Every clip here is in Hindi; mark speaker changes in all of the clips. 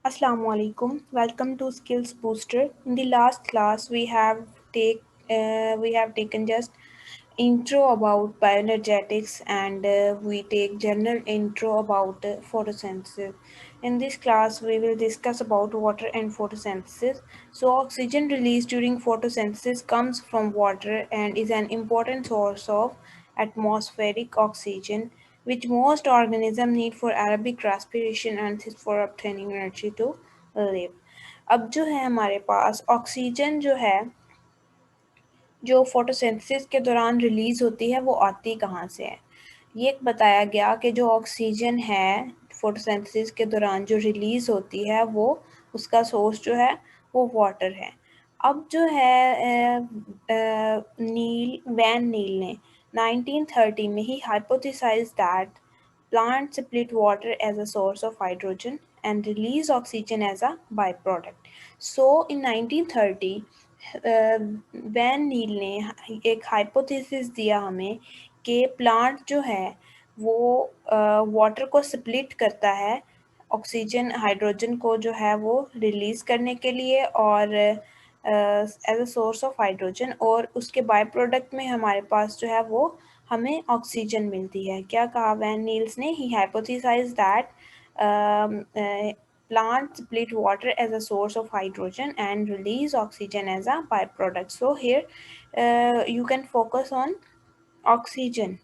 Speaker 1: Assalamu alaikum. Welcome to Skills Booster. In the last class, we have taken just intro about bioenergetics and we take general intro about photosynthesis. In this class, we will discuss about water and photosynthesis. So, oxygen released during photosynthesis comes from water and is an important source of atmospheric oxygen which most organisms need for aerobic respiration and for obtaining energy to live. अब जो है हमारे पास ऑक्सीजन जो है जो फोटोसिंथेसिस के दौरान रिलीज होती है वो आती कहाँ से है। ये बताया गया कि जो ऑक्सीजन है फोटोसिंथेसिस के दौरान जो रिलीज होती है वो उसका सोर्स जो है वो वाटर है। अब जो है वैन नील ने 1930 में ही hypothesized that plants split water as a source of hydrogen and release oxygen as a byproduct. So in 1930 van नील ने एक हाइपोथेसिस दिया हमें कि प्लांट जो है वो वाटर को स्प्लिट करता है ऑक्सीजन हाइड्रोजन को जो है वो रिलीज करने के लिए और as a source of hydrogen और उसके बाय प्रोडक्ट में हमारे पास जो है वो हमें ऑक्सीजन मिलती है। क्या कहा वैन नील्स ने? He hypothesize that plants split water as a source of hydrogen and release oxygen as a byproduct. So here you can focus on oxygen.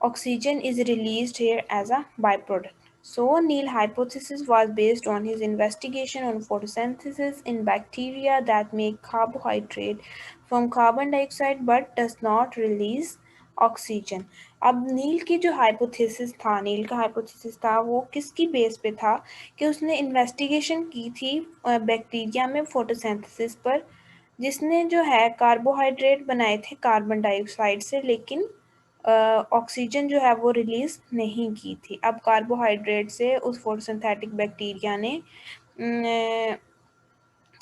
Speaker 1: Oxygen is released here as a byproduct. So Neil hypothesis was based on his investigation on photosynthesis in bacteria that make carbohydrate from carbon dioxide but does not release oxygen. अब नील की जो हाइपोथेसिस था नील का हाइपोथेसिस था वो किसकी बेस पे था कि उसने इन्वेस्टिगेशन की थी बैक्टीरिया में फोटोसिंथेसिस पर जिसने जो है कार्बोहाइड्रेट बनाए थे कार्बन डाइऑक्साइड से लेकिन ऑक्सीजन जो है वो रिलीज नहीं की थी। अब कार्बोहाइड्रेट से उस फोटोसिंथेटिक बैक्टीरिया ने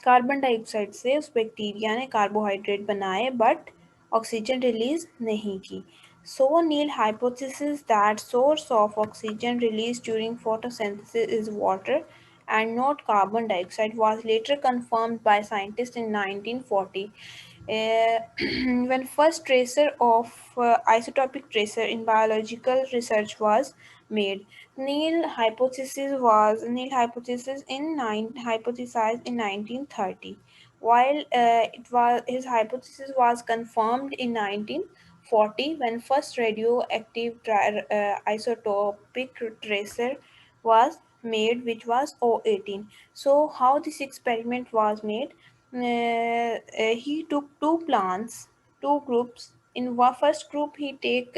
Speaker 1: कार्बन डाइऑक्साइड से उस बैक्टीरिया ने कार्बोहाइड्रेट बनाए बट ऑक्सीजन रिलीज नहीं की। So Neil hypothesis that source of oxygen released during photosynthesis is water and not carbon dioxide was later confirmed by scientists in 1940. When first tracer of isotopic tracer in biological research was made. Neil hypothesis in hypothesized in 1930, while it was his hypothesis was confirmed in 1940 when first radioactive isotopic tracer was made, which was O18. So how this experiment was made? He took two groups. In one first group, uh, he take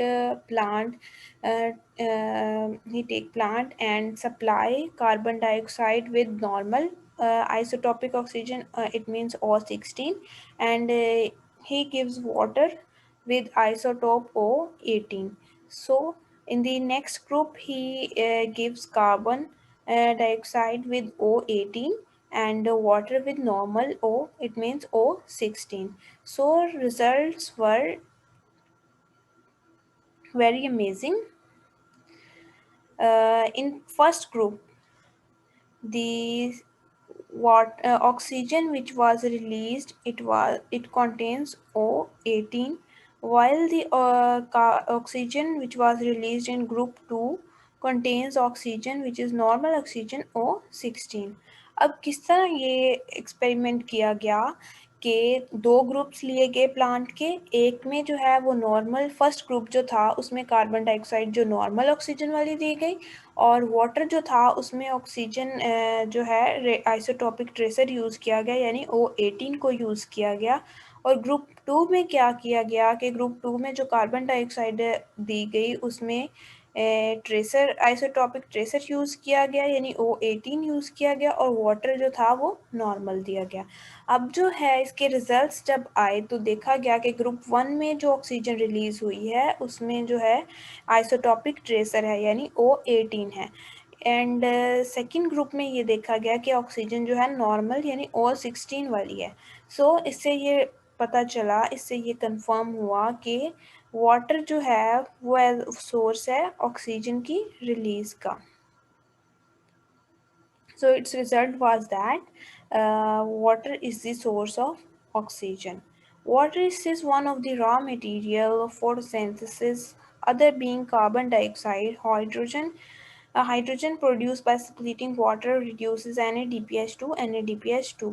Speaker 1: plant and supply carbon dioxide with normal isotopic oxygen. It means O16, and he gives water with isotope O18. So in the next group, he gives carbon dioxide with O18 and water with normal O, it means O16. So results were very amazing. In first group, the what oxygen which was released it contains O18, while the oxygen which was released in group 2 contains oxygen which is normal oxygen O16। अब किस तरह ये एक्सपेरिमेंट किया गया कि दो ग्रुप्स लिए गए प्लांट के, एक में जो है वो नॉर्मल फर्स्ट ग्रुप जो था उसमें कार्बन डाइऑक्साइड जो नॉर्मल ऑक्सीजन वाली दी गई और वाटर जो था उसमें ऑक्सीजन जो है आइसोटॉपिक ट्रेसर यूज़ किया गया यानी O18 को यूज़ किया गया। और ग्रुप 2 में क्या किया गया कि ग्रुप 2 में जो कार्बन डाइऑक्साइड दी गई उसमें ट्रेसर आइसोटॉपिक ट्रेसर यूज़ किया गया यानी O18 यूज़ किया गया और वाटर जो था वो नॉर्मल दिया गया। अब जो है इसके रिजल्ट्स जब आए तो देखा गया कि ग्रुप 1 में जो ऑक्सीजन रिलीज़ हुई है उसमें जो है आइसोटॉपिक ट्रेसर है यानी O18 है एंड सेकंड ग्रुप में ये देखा गया कि ऑक्सीजन जो है नॉर्मल यानी O16 वाली है। सो इससे ये पता चला, इससे ये कंफर्म हुआ कि वाटर जो है वो सोर्स है ऑक्सीजन की रिलीज का। So its result was that water is the source of oxygen. Water is one of the raw material of photosynthesis, other being carbon dioxide, hydrogen. Hydrogen produced by splitting water reduces NADPH to NADPH2.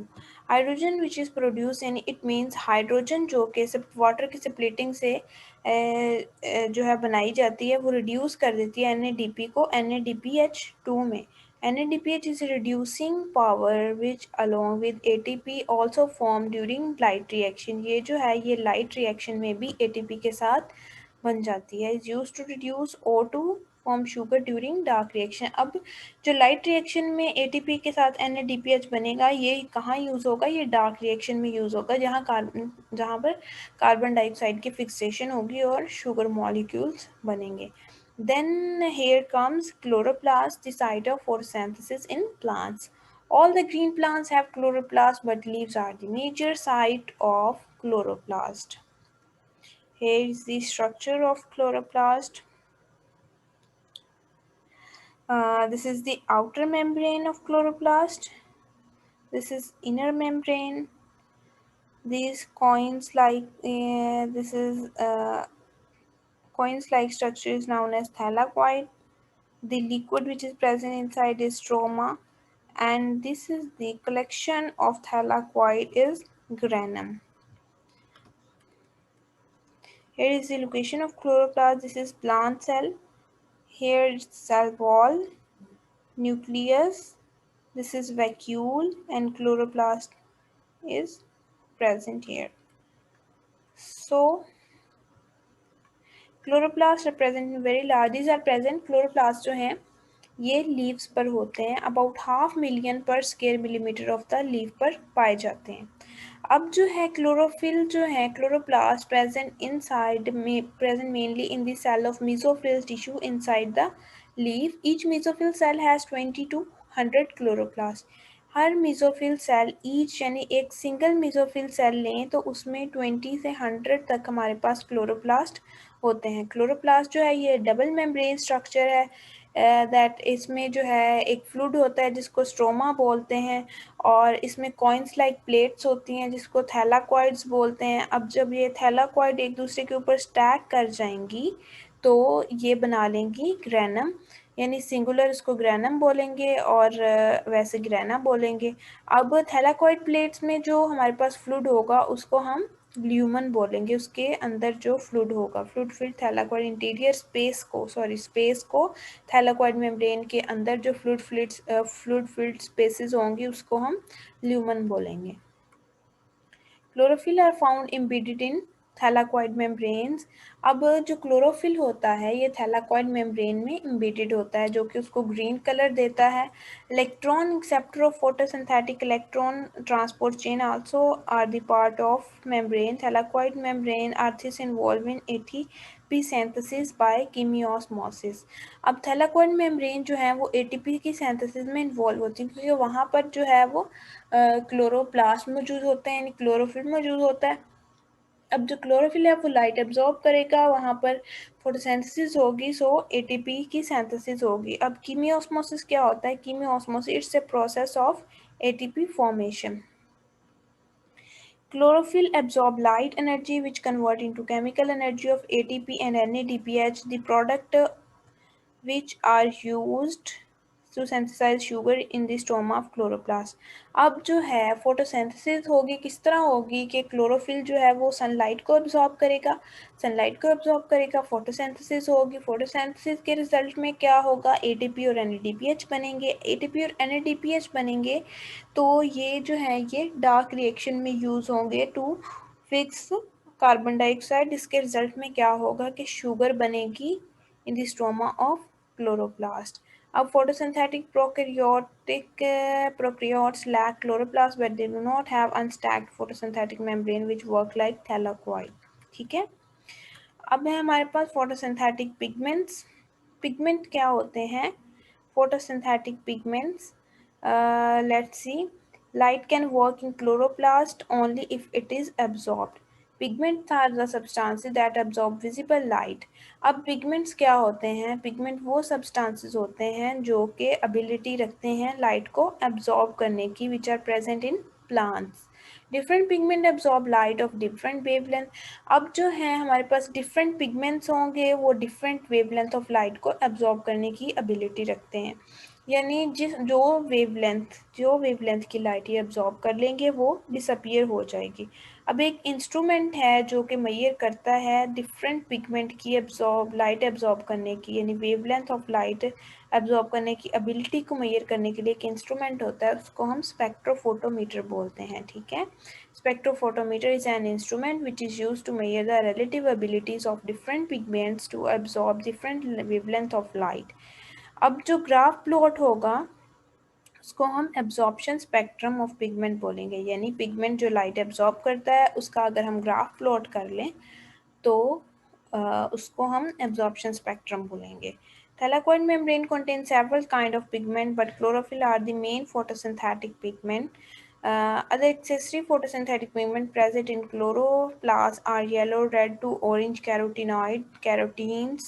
Speaker 1: Hydrogen which is produce यानी इट मीन्स हाइड्रोजन जो कि सब वाटर की स्प्लिटिंग से जो है बनाई जाती है वो रिड्यूस कर देती है NADP को NADPH2 में. NADPH is reducing power which along with ATP also form during light reaction. ये जो है ये light reaction में भी ATP के साथ बन जाती है. is used to reduce O2 form sugar during dark reaction. अब जो लाइट रिएक्शन में एटीपी के साथ NADPH बनेगा ये कहाँ यूज़ होगा, ये डार्क रिएक्शन में यूज़ होगा जहाँ पर कार्बन डाइऑक्साइड की फिक्सेशन होगी और शुगर मॉलिक्यूल्स बनेंगे. Then here comes chloroplast, the site of photosynthesis in plants. All the green plants have chloroplast, but leaves are the major site of chloroplast. Here is the structure of chloroplast. This is the outer membrane of chloroplast. This is inner membrane. These coins-like structure is known as thylakoid. The liquid which is present inside is stroma, and this is the collection of thylakoid is granum. Here is the location of chloroplast. This is plant cell. Here is cell wall, nucleus. This is vacuole, and chloroplast is present here. So chloroplast are present in very large. These are present. Chloroplast जो हैं ये लीव्स पर होते हैं. अबाउट 500,000 पर square millimetre of the leaf पर पाए जाते हैं. अब जो है क्लोरोफिल जो है chloroplast present mainly in the cell of mesophyll tissue inside the leaf. Each mesophyll cell has 20 to 100 chloroplast. हर मेसोफिल सेल ईच यानी एक सिंगल मेसोफिल सेल लें तो उसमें 20 से 100 तक हमारे पास क्लोरोप्लास्ट होते हैं. क्लोरोप्लास्ट जो है ये डबल मेम्ब्रेन स्ट्रक्चर है दैट इसमें जो है एक फ्लूइड होता है जिसको स्ट्रोमा बोलते हैं और इसमें कॉइन्स लाइक प्लेट्स होती हैं जिसको थैलाकॉइड्स बोलते हैं. अब जब ये थैलाकॉइड एक दूसरे के ऊपर स्टैक कर जाएंगी तो ये बना लेंगी ग्रैनम, यानी सिंगुलर इसको ग्रैनम बोलेंगे और वैसे ग्रैना बोलेंगे. अब थैलाकॉइड प्लेट्स में जो हमारे पास फ्लूइड होगा उसको हम ल्यूमन बोलेंगे. उसके अंदर जो फ्लूइड होगा fluid filled thylakoid interior space को थैलाकॉइड मेम्ब्रेन के अंदर जो फ्लूइड फिल्ड स्पेसेस होंगी उसको हम ल्यूमन बोलेंगे. Chlorophyll are found embedded in thylakoid membranes. अब जो क्लोरोफिल होता है ये थैलाकॉइड मेम्ब्रेन में एम्बेडेड होता है जो कि उसको ग्रीन कलर देता है. Electron acceptor of photosynthetic electron transport chain also are the part of membrane. Thylakoid membrane are this involve in ATP synthesis by chemiosmosis. अब थैलाकॉइड मेम्ब्रेन जो है वो एटीपी की सिंथेसिस में इन्वॉल्व होती है क्योंकि वहाँ पर जो है वो क्लोरोप्लास्ट मौजूद होते हैं यानी क्लोरोफिल मौजूद होता है. अब जो क्लोरोफिल है वो लाइट एब्जॉर्ब करेगा, वहाँ पर फोटोसिंथेसिस होगी सो एटीपी की सिंथेसिस होगी. अब कीमियोस्मोसिस क्या होता है? Chemiosmosis it's a process of ATP formation. Chlorophyll absorb light energy which convert into chemical energy of ATP and NADPH, the product which are used to synthesize sugar in the stoma of chloroplast. अब जो है फोटोसिंथेसिस होगी किस तरह होगी कि क्लोरोफिल जो है वो सनलाइट को एब्जॉर्ब करेगा, फोटोसिंथेसिस होगी, फोटोसिंथेसिस के रिजल्ट में क्या होगा एटीपी और NADPH बनेंगे. एटीपी और NADPH बनेंगे तो ये जो है ये डार्क रिएक्शन में यूज़ होंगे टू फिक्स कार्बन डाइऑक्साइड. इसके रिजल्ट में क्या होगा कि शुगर बनेगी in the stroma of chloroplast. अब photosynthetic prokaryotes lack chloroplast but they do not have unstacked photosynthetic membrane which work like thylakoid. ठीक है. अब है हमारे पास photosynthetic pigments. Pigment क्या होते हैं? Photosynthetic pigments. Let's see. Light can work in chloroplast only if it is absorbed. Pigment are the substances that absorb visible light. अब पिगमेंट्स क्या होते हैं? पिगमेंट वो सब्सटेंसेस होते हैं जो कि एबिलिटी रखते हैं लाइट को एब्जॉर्ब करने की, which are present in plants. Different pigment absorb light of different wavelength. अब जो है हमारे पास डिफरेंट पिगमेंट्स होंगे, वो डिफरेंट वेवलेंथ ऑफ लाइट को एब्जॉर्ब करने की एबिलिटी रखते हैं। यानी जो वेवलेंथ की लाइट ये एब्जॉर्ब कर लेंगे वो डिसअपियर हो जाएगी। अब एक इंस्ट्रूमेंट है जो कि मेजर करता है डिफरेंट पिगमेंट की लाइट एब्जॉर्ब करने की, यानी वेवलेंथ ऑफ लाइट एब्जॉर्ब करने की एबिलिटी को मेजर करने के लिए एक इंस्ट्रूमेंट होता है, उसको हम स्पेक्ट्रोफोटोमीटर बोलते हैं। ठीक है, spectrophotometer is an instrument which is use to measure the relative abilities of different pigments to absorb different wavelength of light. अब जो ग्राफ प्लॉट होगा उसको हम एब्जॉर्प्शन स्पेक्ट्रम ऑफ पिगमेंट बोलेंगे, यानी पिगमेंट जो लाइट एब्जॉर्ब करता है उसका अगर हम ग्राफ प्लॉट कर लें तो उसको हम एब्जॉर्प्शन स्पेक्ट्रम बोलेंगे। Thylakoid membrane contains several kind of pigment, but chlorophyll are the main photosynthetic pigment. Other accessory photosynthetic pigment present in chloroplast are yellow, red to orange carotenes,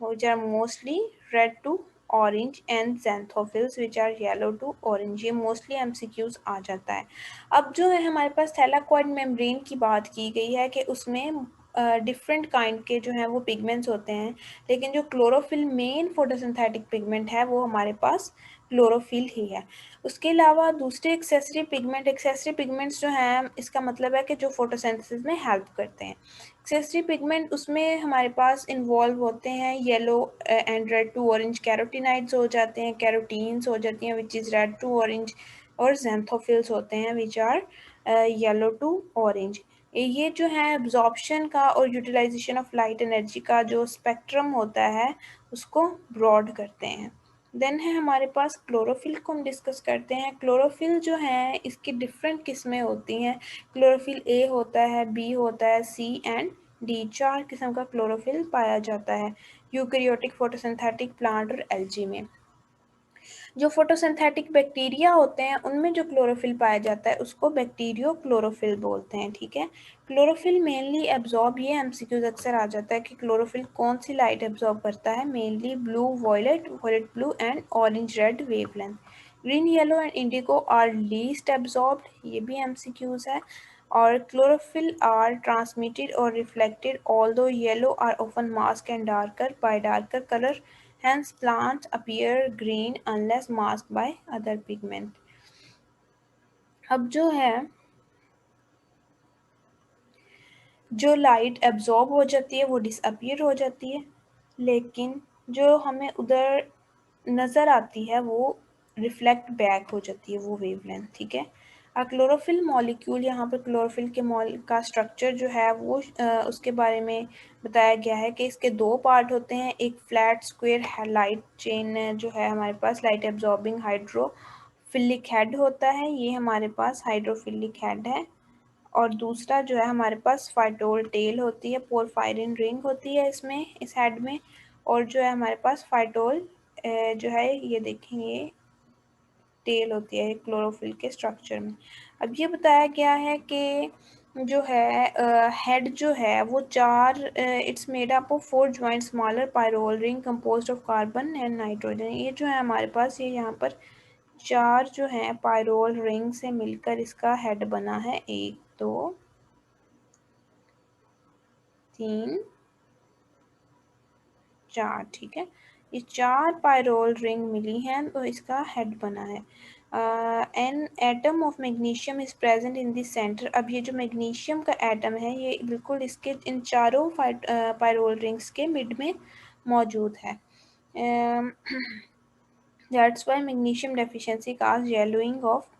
Speaker 1: which are mostly red to orange, and xanthophylls which are yellow to orange। ये mostly MCQs आ जाता है। अब जो है हमारे पास थैलाकॉइड मेम्ब्रेन की बात की गई है कि उसमें डिफरेंट काइंड के जो हैं वो पिगमेंट्स होते हैं, लेकिन जो क्लोरोफिल मेन फोटोसिंथेटिक पिगमेंट है वो हमारे पास क्लोरोफिल ही है। उसके अलावा दूसरे एक्सेसरी पिगमेंट्स जो हैं, इसका मतलब है कि जो फोटोसिंथेसिस में हेल्प करते हैं। एक्सेसरी पिगमेंट उसमें हमारे पास इन्वॉल्व होते हैं yellow and red to orange carotenoids हो जाते हैं, कैरोटीन्स हो जाती हैं which is red to orange, और जेंथोफिल्स होते हैं which are yellow to orange. ये जो है एब्जॉर्प्शन का और यूटिलाइजेशन ऑफ लाइट एनर्जी का जो स्पेक्ट्रम होता है उसको ब्रॉड करते हैं। देन है हमारे पास क्लोरोफिल को हम डिस्कस करते हैं। क्लोरोफिल जो है इसकी डिफरेंट किस्में होती हैं। क्लोरोफिल ए होता है, बी होता है, सी एंड डी, 4 किस्म का क्लोरोफिल पाया जाता है यूकैरियोटिक फोटोसिंथेटिक प्लांट और एल्गी में। जो फोटोसिंथेटिक बैक्टीरिया होते हैं उनमें जो क्लोरोफिल पाया जाता है उसको बैक्टीरियो क्लोरोफिल बोलते हैं। ठीक है, क्लोरोफिल मेनली एब्जॉर्ब, ये एमसीक्यूज अक्सर आ जाता है कि क्लोरोफिल कौन सी लाइट एब्जॉर्ब करता है, mainly blue violet, violet blue and orange red wavelength. Green yellow and indigo are least absorbed, ये भी एमसीक्यूज है। और क्लोरोफिल आर ट्रांसमिटेड और reflected, although yellow are often mask and darker by darker colour, hence plants appear green unless masked by other pigment। अब जो है जो लाइट एब्जॉर्ब हो जाती है वो डिसअपियर हो जाती है, लेकिन जो हमें उधर नज़र आती है वो रिफ्लेक्ट बैक हो जाती है, वो वेवलेंथ। ठीक है, क्लोरोफिल मॉलिक्यूल, यहाँ पर क्लोरोफिल के का स्ट्रक्चर जो है वो उसके बारे में बताया गया है कि इसके दो पार्ट होते हैं। एक फ्लैट स्क्वायर लाइट चेन जो है हमारे पास लाइट एब्जॉर्बिंग हाइड्रोफिलिक हेड होता है, ये हमारे पास हाइड्रोफिलिक हेड है। और दूसरा जो है हमारे पास फाइटोल टेल होती है, पोरफायरिन रिंग होती है इसमें, इस हेड में। और जो है हमारे पास फाइटोल जो है ये देखेंगे टेल होती है क्लोरोफिल के स्ट्रक्चर में। अब ये बताया गया है कि जो है हेड जो है वो चार, it's made up of 4 joint smaller pyrrole ring composed of carbon and nitrogen. ये जो है हमारे पास ये यहाँ पर 4 जो है पायरोल रिंग से मिलकर इसका हेड बना है, 1 2 3 4। ठीक है, ये 4 पायरोल रिंग मिली हैं तो इसका हेड बना है। An atom of magnesium is present in this centre. अब ये जो मैग्नीशियम का एटम है ये बिल्कुल इसके इन चारों पायरोल रिंग्स के मिड में मौजूद है। That's why magnesium deficiency cause yellowing of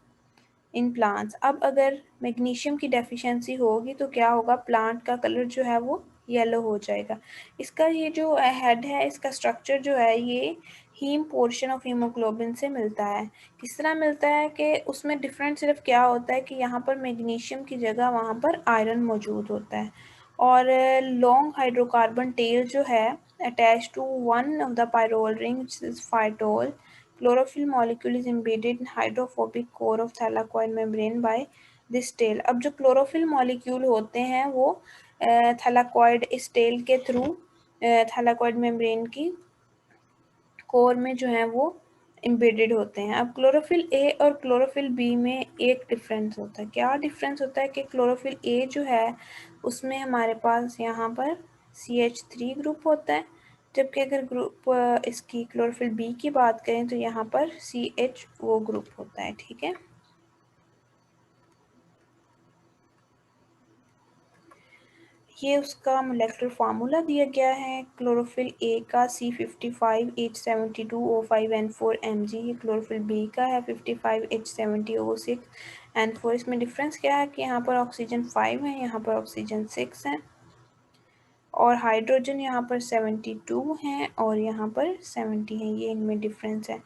Speaker 1: in plants. अब अगर मैग्नीशियम की डेफिशिएंसी होगी तो क्या होगा, प्लांट का कलर जो है वो येलो हो जाएगा। इसका ये जो हेड है इसका स्ट्रक्चर जो है ये हीम पोर्शन ऑफ हीमोग्लोबिन से मिलता है। किस तरह मिलता है कि उसमें डिफरेंट सिर्फ क्या होता है कि यहाँ पर मैग्नीशियम की जगह वहाँ पर आयरन मौजूद होता है। और लॉन्ग हाइड्रोकार्बन टेल जो है attach to one of the pyrrole ring which is phytol। Chlorophyll molecule is embedded in hydrophobic core of thylakoid membrane by this tail. अब जो क्लोरोफिल मॉलिक्यूल होते हैं वो थैलाकॉइड इस टेल के थ्रू थैलाकॉइड मेम्ब्रेन की कोर में जो है वो एम्बेडेड होते हैं। अब क्लोरोफिल ए और क्लोरोफिल बी में एक डिफरेंस होता है। क्या डिफरेंस होता है कि क्लोरोफिल ए जो है उसमें हमारे पास यहाँ पर CH3 ग्रुप होता है, जबकि अगर ग्रुप इसकी क्लोरोफिल बी की बात करें तो यहाँ पर CH वो ग्रुप होता है। ठीक है, ये उसका मोलेकुलर फार्मूला दिया गया है क्लोरोफिल ए का C55H72O5N4 Mg, ये क्लोरोफिल बी का है 55H70O6N4। इसमें डिफरेंस क्या है कि यहाँ पर ऑक्सीजन 5 है, यहाँ पर ऑक्सीजन 6 है, और हाइड्रोजन यहाँ पर 72 हैं और यहाँ पर 70 हैं, ये इनमें डिफरेंस है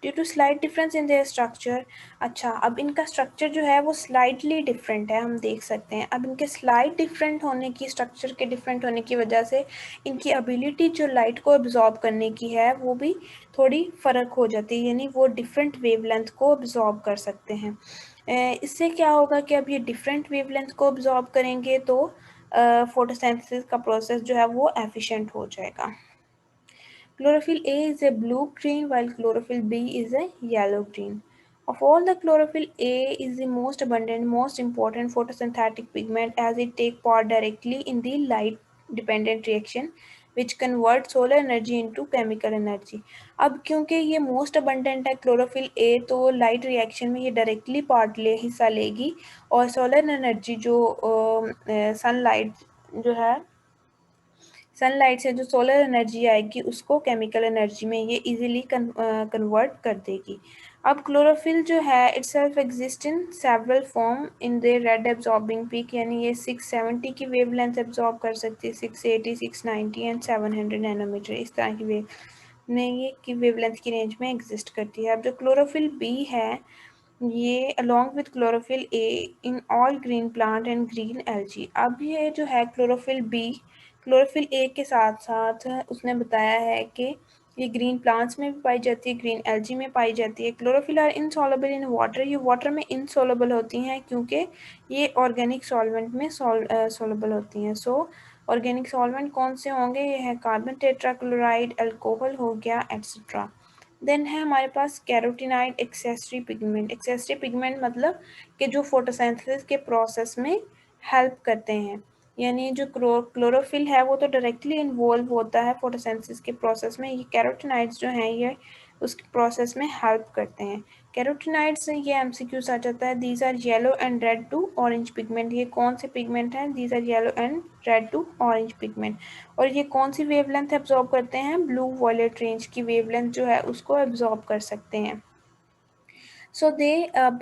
Speaker 1: due to slight difference in their structure. अच्छा, अब इनका स्ट्रक्चर जो है वो स्लाइटली डिफरेंट है, हम देख सकते हैं। अब इनके स्लाइट डिफरेंट होने की, स्ट्रक्चर के डिफरेंट होने की वजह से इनकी एबिलिटी जो लाइट को अब्जॉर्ब करने की है वो भी थोड़ी फ़र्क हो जाती है, यानी वो डिफरेंट वेवलेंथ को अब्जॉर्ब कर सकते हैं। इससे क्या होगा कि अब ये डिफरेंट वेवलेंथ को अब्जॉर्ब करेंगे तो फोटोसिंथेसिस का प्रोसेस जो है वो एफिशिएंट हो जाएगा। Chlorophyll A is a blue-green while chlorophyll B is a yellow-green. Of all the chlorophyll A is the most abundant, most important photosynthetic pigment as it take part directly in the light-dependent reaction which convert solar energy into chemical energy. अब क्योंकि ये most abundant है chlorophyll A, तो light reaction में ये directly part ले हिस्सा लेगी और solar energy जो sunlight जो है सनलाइट से जो सोलर एनर्जी आएगी उसको केमिकल एनर्जी में ये इजीली कन्वर्ट कर देगी। अब क्लोरोफिल जो है itself exist in several form in the red absorbing peak, यानी ये 670 की वेवलेंथ एब्जॉर्ब कर सकती है, 680, 690 एंड 700 नैनोमीटर, इस तरह की वेव में ये की वेवलेंथ की रेंज में एग्जिस्ट करती है। अब जो क्लोरोफिल बी है ये along with chlorophyll A in all green plant and green algae। अब ये जो है क्लोरोफिल बी क्लोरोफिल ए के साथ साथ उसने बताया है कि ये ग्रीन प्लांट्स में भी पाई जाती है, ग्रीन एल्जी में पाई जाती है। Chlorophyll are insoluble in water, ये वाटर में इनसॉल्युबल होती हैं क्योंकि ये ऑर्गेनिक सॉल्वेंट में सॉल्युबल होती हैं। सो ऑर्गेनिक सॉल्वेंट कौन से होंगे, ये है कार्बन टेट्राक्लोराइड, अल्कोहल हो गया, एट्सेट्रा। देन है हमारे पास carotenoid accessory pigment. Accessory pigment मतलब कि जो फोटोसिंथेसिस के प्रोसेस में हेल्प करते हैं, यानी जो क्लोरोफिल है वो तो डायरेक्टली इन्वॉल्व होता है फोटोसिंथेसिस के प्रोसेस में, ये कैरोटीनाइड्स जो हैं ये उस प्रोसेस में हेल्प करते हैं। कैरोटीनाइड्स ये एमसीक्यूज आ जाता है, these are yellow and red to orange pigment. ये कौन से पिगमेंट हैं, these are yellow and red to orange pigment. और ये कौन सी वेवलेंथ एब्जॉर्ब करते हैं, ब्लू वॉयलेट रेंज की वेवलेंथ जो है उसको एब्जॉर्ब कर सकते हैं। सो दे अब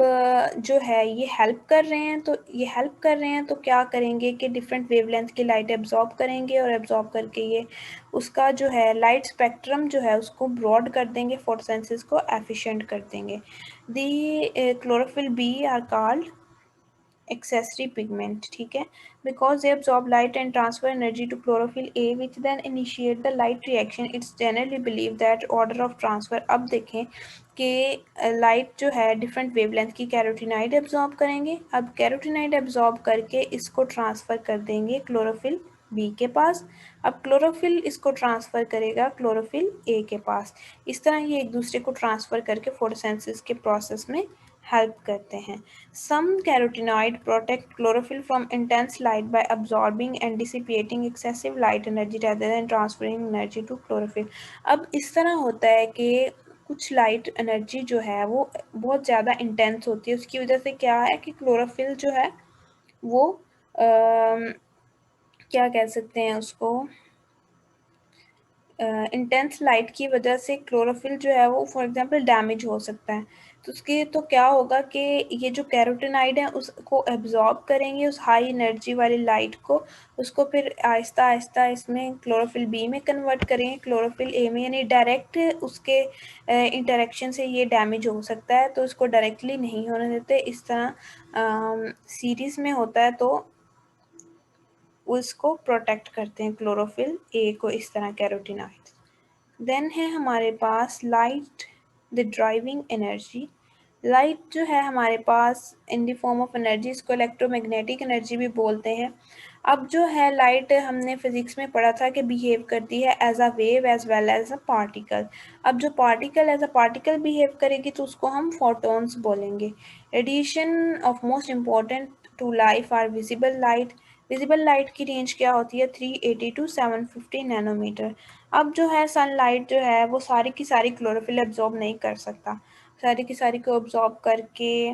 Speaker 1: जो है ये हेल्प कर रहे हैं, तो ये हेल्प कर रहे हैं तो क्या करेंगे कि डिफरेंट वेवलेंथ की लाइट एब्जॉर्ब करेंगे और एब्जॉर्ब करके ये उसका जो है लाइट स्पेक्ट्रम जो है उसको ब्रॉड कर देंगे, फोटोसिंथेसिस को एफिशिएंट कर देंगे। The chlorophyll B are called accessory pigment, ठीक है, because they absorb light and transfer energy to chlorophyll A which then initiate the light reaction। It's generally believed that order of transfer, अब देखें कि लाइट जो है डिफरेंट वेवलेंथ की कैरोटीनाइड एब्जॉर्ब करेंगे, अब कैरोटीनाइड एब्जॉर्ब करके इसको ट्रांसफ़र कर देंगे क्लोरोफिल बी के पास, अब क्लोरोफिल इसको ट्रांसफ़र करेगा क्लोरोफिल ए के पास। इस तरह ये एक दूसरे को ट्रांसफ़र करके फोटोसिंथेसिस के प्रोसेस में हेल्प करते हैं। Some carotenoid protect chlorophyll from intense light by absorbing and dissipating excessive light energy rather than transferring energy to chlorophyll। अब इस तरह होता है कि कुछ लाइट एनर्जी जो है वो बहुत ज़्यादा इंटेंस होती है, उसकी वजह से क्या है कि क्लोरोफिल जो है वो क्या कह सकते हैं उसको, इंटेंस लाइट की वजह से क्लोरोफिल जो है वो फॉर एग्जांपल डैमेज हो सकता है। तो उसके तो क्या होगा कि ये जो कैरोटीनाइड है उसको एब्जॉर्ब करेंगे उस हाई एनर्जी वाली लाइट को, उसको फिर आहिस्ता आहिस्ता इसमें क्लोरोफिल बी में कन्वर्ट करेंगे क्लोरोफिल ए में, यानी डायरेक्ट उसके इंटरेक्शन से ये डैमेज हो सकता है तो उसको डायरेक्टली नहीं होने देते, इस तरह सीरीज़ में होता है तो उसको प्रोटेक्ट करते हैं क्लोरोफिल ए को, इस तरह कैरोटीनाइड। देन है हमारे पास light the driving energy. Light जो है हमारे पास in the form of energy, इसको इलेक्ट्रोमैग्नेटिक एनर्जी भी बोलते हैं। अब जो है लाइट हमने फिजिक्स में पढ़ा था कि बिहेव करती है as a wave as well as a particle. अब जो particle as a particle behave करेगी तो उसको हम फोटॉन्स बोलेंगे। Radiation of most important to life are visible light. Visible light की रेंज क्या होती है? 380 टू 750 नैनोमीटर। अब जो है सनलाइट जो है वो सारी की सारी क्लोरोफिल एब्जॉर्ब नहीं कर सकता, सारी की सारी को ऑब्जॉर्ब करके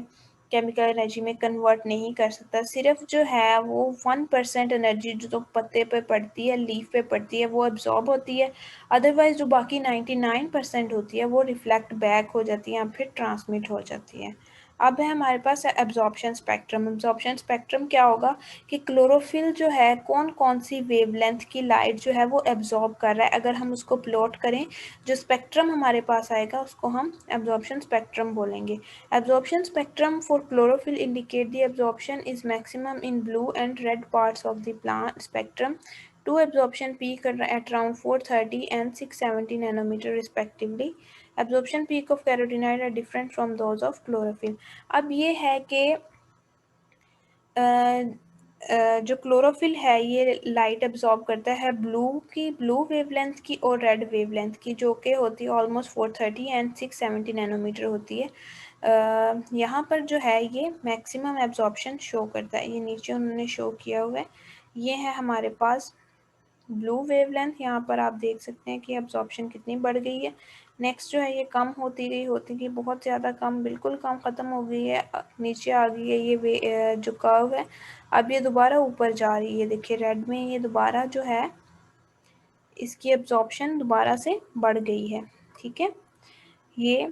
Speaker 1: केमिकल एनर्जी में कन्वर्ट नहीं कर सकता। सिर्फ जो है वो 1% एनर्जी जो तो पत्ते पे पड़ती है, लीफ पे पड़ती है, वो एब्जॉर्ब होती है। अदरवाइज जो बाकी 99% होती है वो रिफ्लेक्ट बैक हो जाती है या फिर ट्रांसमिट हो जाती है। अब है हमारे पास एब्जॉर्प्शन स्पेक्ट्रम। एब्जॉर्प्शन स्पेक्ट्रम क्या होगा कि क्लोरोफिल जो है कौन कौन सी वेवलेंथ की लाइट जो है वो एब्जॉर्ब कर रहा है। अगर हम उसको प्लॉट करें, जो स्पेक्ट्रम हमारे पास आएगा उसको हम एब्जॉर्प्शन स्पेक्ट्रम बोलेंगे। Absorption spectrum for chlorophyll indicate the absorption is maximum in blue and red parts of the plant spectrum to absorption peak at around 430 and 670 nanometer respectively. Absorption peak of carotenoid are different from those of chlorophyll. अब ये है कि जो क्लोरोफिल है ये लाइट एब्जॉर्ब करता है ब्लू वेवलेंथ की और रेड वेवलेंथ की, जो कि होती है ऑलमोस्ट 430 एंड 670 नैनोमीटर होती है। यहाँ पर जो है ये मैक्सिमम एब्जॉर्प्शन शो करता है, ये नीचे उन्होंने शो किया हुआ है। ये है हमारे पास ब्लू वेवलेंथ, यहाँ पर आप देख सकते हैं कि एब्जॉर्प्शन कितनी बढ़ गई है। नेक्स्ट जो है ये कम होती गई बहुत ज़्यादा कम, बिल्कुल कम ख़त्म हो गई है, नीचे आ गई है ये जो कर्व है। अब ये दोबारा ऊपर जा रही है, देखिए रेड में ये दोबारा जो है इसकी एब्जॉर्प्शन दोबारा से बढ़ गई है। ठीक है, ये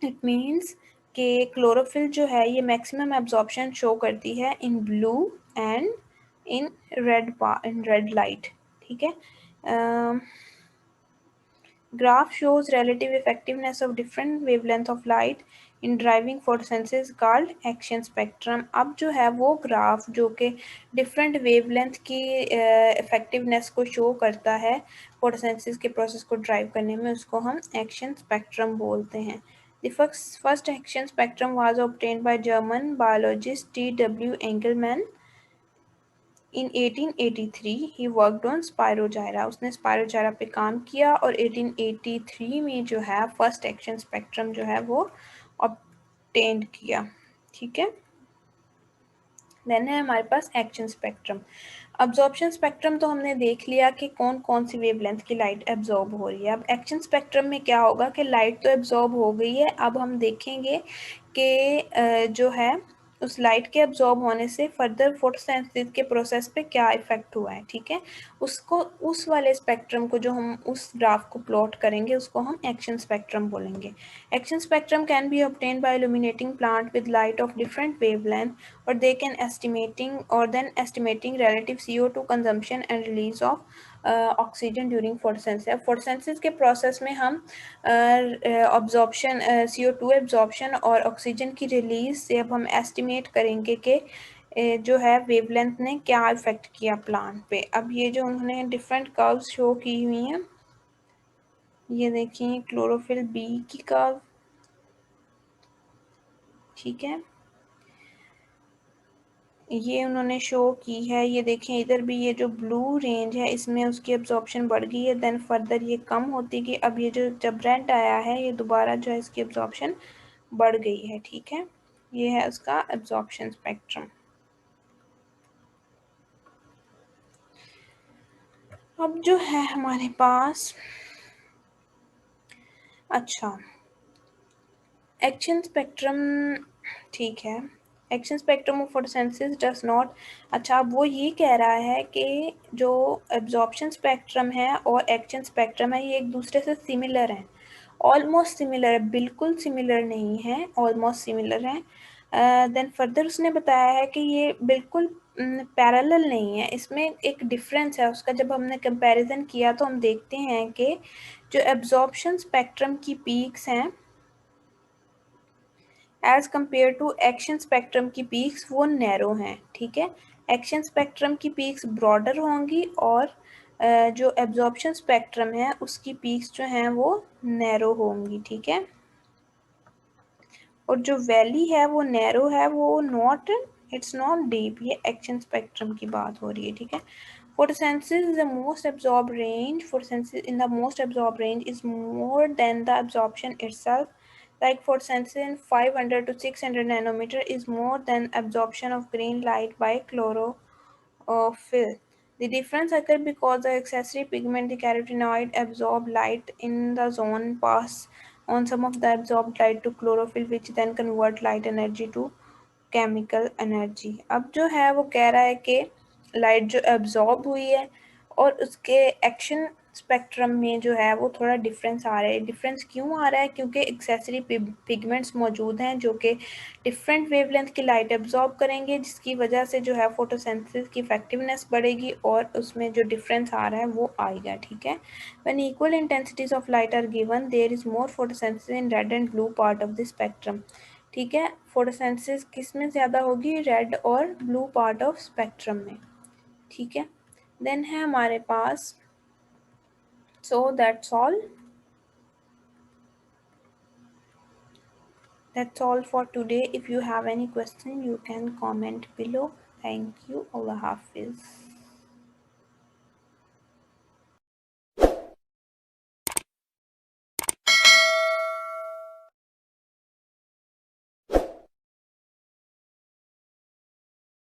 Speaker 1: इट मीन्स कि क्लोरोफिल जो है ये मैक्सिमम एब्जॉर्प्शन शो करती है in blue and in red light. ठीक है, graph shows relative effectiveness of different wavelength of light in driving photosynthesis called action spectrum। अब जो है वो ग्राफ जो कि डिफरेंट वेवलेंथ की इफेक्टिवनेस को शो करता है फोटोसिंथेसिस के प्रोसेस को ड्राइव करने में, उसको हम एक्शन स्पेक्ट्रम बोलते हैं। The first action spectrum was obtained by German biologist T.W. Engelmann in 1883 he worked on स्पायरोजाइरा। उसने स्पायरोजाइरा पे काम किया और 1883 में जो है फर्स्ट एक्शन स्पेक्ट्रम जो है वो ऑब्टेंड किया। ठीक है, देन है हमारे पास एक्शन स्पेक्ट्रम। अब्जॉर्प्शन स्पेक्ट्रम तो हमने देख लिया कि कौन कौन सी वेवलेंथ की लाइट एब्जॉर्ब हो रही है। अब एक्शन स्पेक्ट्रम में क्या होगा कि लाइट तो एब्जॉर्ब हो गई है, अब हम देखेंगे कि जो है उस लाइट के एब्जॉर्ब होने से फर्दर फोटोसिंथेसिस के प्रोसेस पे क्या इफेक्ट हुआ है। ठीक है, उसको उस वाले स्पेक्ट्रम को जो हम उस ग्राफ को प्लॉट करेंगे उसको हम एक्शन स्पेक्ट्रम बोलेंगे। Action spectrum can be obtained by illuminating plant with light of different wavelength or they can estimating relative CO2 consumption and release of oxygen during photosynthesis. Photosynthesis के प्रोसेस में हम ऑब्जॉर्प्शन CO2 एब्जॉर्प्शन और ऑक्सीजन की रिलीज से अब हम एस्टिमेट करेंगे कि जो है वेवलेंथ ने क्या इफेक्ट किया प्लांट पे। अब ये जो उन्होंने डिफरेंट कर्व्स शो की हुई हैं, ये देखिए क्लोरोफिल बी की कर्व। ठीक है, ये उन्होंने शो की है, ये देखें इधर भी ये जो ब्लू रेंज है इसमें उसकी एब्जॉर्प्शन बढ़ गई है, देन फर्दर ये कम होती गई। अब ये जो जब रेड आया है ये दोबारा जो है इसकी एब्जॉर्प्शन बढ़ गई है। ठीक है, ये है उसका एब्जॉर्प्शन स्पेक्ट्रम। अब जो है हमारे पास, अच्छा एक्शन स्पेक्ट्रम, ठीक है, action spectrum of photosynthesis does not, अच्छा अब वो ये कह रहा है कि जो एब्जॉर्प्शन स्पेक्ट्रम है और एक्शन स्पेक्ट्रम है ये एक दूसरे से सिमिलर हैं, ऑलमोस्ट सिमिलर है, बिल्कुल सिमिलर नहीं है, ऑलमोस्ट सिमिलर है। देन फर्दर उसने बताया है कि ये बिल्कुल पैरेलल नहीं है, इसमें एक डिफरेंस है उसका। जब हमने कंपैरिजन किया तो हम देखते हैं कि जो एब्जॉर्प्शन स्पेक्ट्रम की पीक्स हैं as compare to action spectrum की पीक्स वो नैरो हैं। ठीक है, एक्शन स्पेक्ट्रम की पीक्स ब्रॉडर होंगी और जो एब्जॉर्प्शन स्पेक्ट्रम है उसकी पीक्स जो हैं वो नैरो होंगी। ठीक है, और जो वैली है वो नैरो है, वो नॉट, इट्स नॉट डीप। ये एक्शन स्पेक्ट्रम की बात हो रही है, ठीक है। Photosynthesis is the most absorbed range. Photosynthesis in the most absorbed range is more than the absorption itself. Like photosynthesis in 500 to 600 nanometer is more than absorption of green light by chlorophyll. The difference occurs because the accessory pigment, the carotenoid, absorb light in the zone, pass on some of the absorbed light to chlorophyll, which then convert light energy to chemical energy. अब जो है वो कह रहा है कि लाइट जो एब्जॉर्ब हुई है और उसके एक्शन स्पेक्ट्रम में जो है वो थोड़ा डिफरेंस आ रहा है। डिफरेंस क्यों आ रहा है? क्योंकि एक्सेसरी पिगमेंट्स मौजूद हैं जो कि डिफरेंट वेवलेंथ की लाइट एब्जॉर्ब करेंगे, जिसकी वजह से जो है फोटोसिंथेसिस की इफेक्टिवनेस बढ़ेगी और उसमें जो डिफरेंस आ रहा है वो आएगा, ठीक है। When equal intensities of light are given, there is more photosynthesis in red and blue part of the spectrum, ठीक है। फोटोसिंथेसिस किस में ज़्यादा होगी? रेड और ब्लू पार्ट ऑफ स्पेक्ट्रम में, ठीक है। देन है हमारे पास, सो that's all for today. If you have any question you can comment below. Thank you. Allah Hafiz.